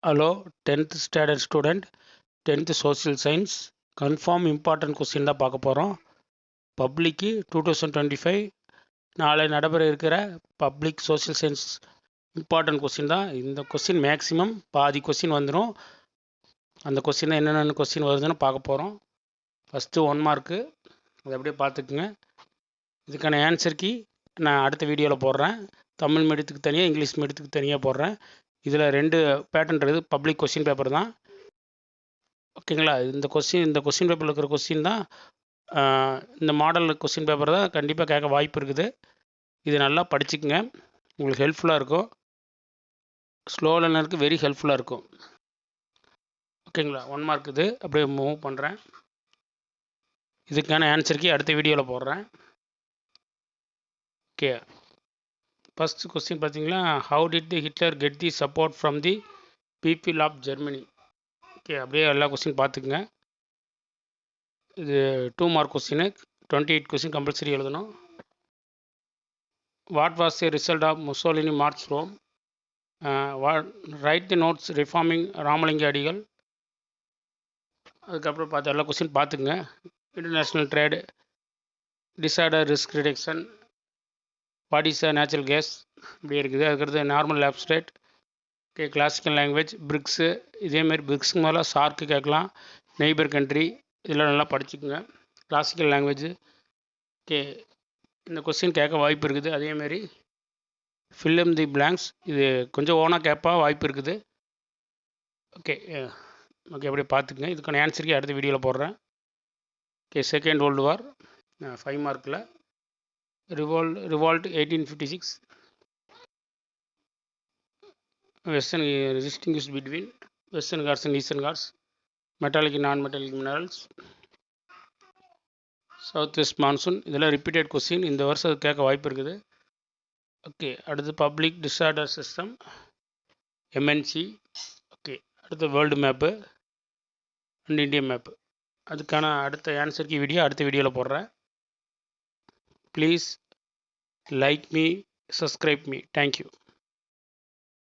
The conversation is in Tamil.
Hello, 10th standard student, 10th social science, confirm important question தான் பார்க்க போகிறோம். பப்ளிக்கு 2025 நாளை நடைபெற இருக்கிற public social science important question தான். இந்த கொஸ்டின் மேக்ஸிமம் பாதி கொஸ்டின் வந்துடும். அந்த கொஸ்டின் என்னென்ன கொஸ்டின் வருதுன்னு பார்க்க போகிறோம். ஃபஸ்ட்டு 1 மார்க்கு, அதை அப்படியே பார்த்துக்குங்க. இதுக்கான ஆன்சர் கீ நான் அடுத்த வீடியோவில் போடுறேன். தமிழ் மீடியத்துக்கு தனியாக, இங்கிலீஷ் மீடியத்துக்கு தனியாக போடுறேன். இதில் 2 பேட்டர்ன் இருக்குது. பப்ளிக் கொஸ்டின் பேப்பர் தான், ஓகேங்களா. இந்த கொஸ்டின் பேப்பரில் இருக்கிற கொஸ்டின் தான் இந்த மாடல் கொஸ்டின் பேப்பர் தான் கண்டிப்பாக கேட்க வாய்ப்பு இருக்குது. இது நல்லா படிச்சுக்குங்க, உங்களுக்கு ஹெல்ப்ஃபுல்லாக இருக்கும். ஸ்லோ லேர்னருக்கு வெரி ஹெல்ப்ஃபுல்லாக இருக்கும், ஓகேங்களா. 1 மார்க் இது அப்படியே மூவ் பண்ணுறேன். இதுக்கான ஆன்சருக்கு அடுத்த வீடியோவில் போடுறேன். ஓகே, ஃபஸ்ட் கொஸ்டின் பார்த்தீங்கன்னா, how did the Hitler get the support from the people of Germany. Okay, அப்படியே எல்லா கொஸ்டின் பார்த்துக்குங்க. இது 2 மார்க் கொஸ்டின், 28 கொஸ்டின் கம்பல்சரி எழுதணும். What was the result of Mussolini march Rome. Write the notes reforming Ramalinga Adigal. அதுக்கப்புறம் பார்த்து எல்லா கொஸ்டின் பார்த்துக்குங்க. International trade, disaster risk reduction, what is a natural gas, இப்படி இருக்குது. அதுக்கடுத்து normal lapse rate, okay, classical language, bricks. இதேமாரி பிரிக்ஸுக்கு மேலே சார்க்கு கேட்கலாம், நெய்பர் கண்ட்ரி, இதெல்லாம் நல்லா படிச்சுக்குங்க. கிளாசிக்கல் லாங்குவேஜ், ஓகே, இந்த கொஸ்டின் கேட்க வாய்ப்பு இருக்குது. அதேமாரி ஃபில்லம் தி பிளாங்க்ஸ், இது கொஞ்சம் ஓனாக கேட்பா வாய்ப்பு இருக்குது. ஓகே ஓகே, அப்படியே பார்த்துக்குங்க. இதுக்கான ஆன்சருக்கு அடுத்த வீடியோவில் போடுறேன். ஓகே, செகண்ட் வேர்ல்டு வார் 5 மார்க்கில், revolt 1856, western distinguished between western Ghats and eastern Ghats, metallic and non-metallic minerals, south west monsoon. இதெல்லாம் ரிப்பீட்டட் கொஸ்டின், இந்த வருஷம் அது கேட்க வாய்ப்பு இருக்குது. ஓகே, அடுத்து public disorder system, MNC. Okay, அடுத்து world map and Indian map. அதுக்கான அடுத்த ஆன்சருக்கு வீடியோ அடுத்த வீடியோவில் போடுறேன். Please like me, subscribe me. Thank you.